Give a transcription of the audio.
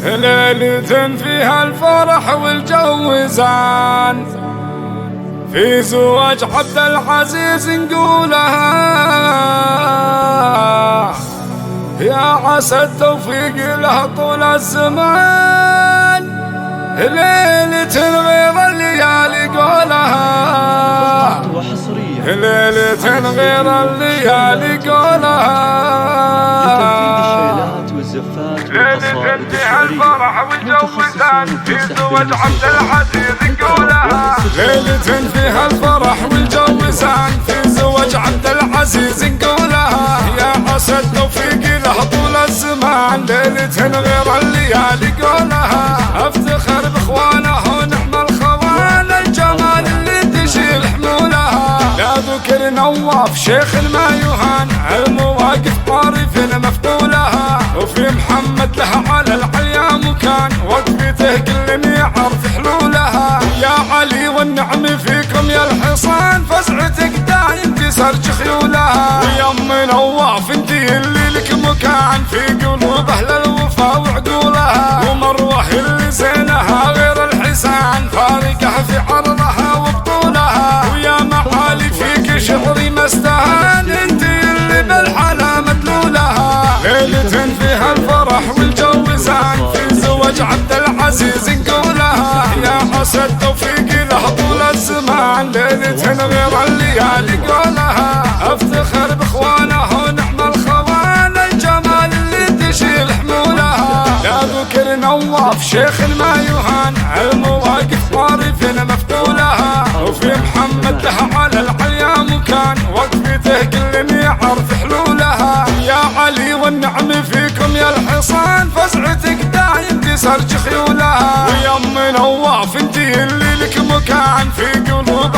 ليلة فيها الفرح والجو زان، في زواج عبد العزيز نقولها يا عسى التوفيق له طول الزمان. ليلة غير الليالي قولها، ليلة غير الليالي قولها، ليلة فيها الفرح والجو زان، في زواج عبد العزيز نقولها. ليلة فيها الفرح والجو زان، في زواج عبد العزيز نقولها يا عسى التوفيق له طول الزمان. ليلة غير الليالي قولها، افتخر باخوانه ونعم الخوان، الجمال اللي تشيل حمولها. لا ذكر نواف شيخ ما يهان، المواقف طارف مفتولها، وفي محمد له على العليا مكان، وقفته كل يعرف حلولها. يا علي والنعم فيكم يا الحصان، فزعتك دايم تسرج خيولها. ويم نواف انتي اللي لك مكان في قلوب اهل الوفا وعقولها. ومروه اللي زينها غير الحسان، فارقه في عرضها وبطولها. ويا معالي فيك شعري مستهان، انتي اللي بالحلا مدلولها. ليلة فيها الفرح والجو زان، في زواج عبد العزيز نقولها يا عسى التوفيق له طول الزمان. ليلة غير الليالي قولها، افتخر باخوانه ونعم الخوان، الجمال اللي تشيل حمولها. لا ذكر نواف شيخ ما يهان، المواقف طارف مفتولها. وفي محمد له على العليا مكان، وقفته كل يعرف حلولها. يا علي والنعم فيكم يا الحصان، فزعتك دايم تسرج خيولها. ويم نواف انتي اللي لك مكان في قلوب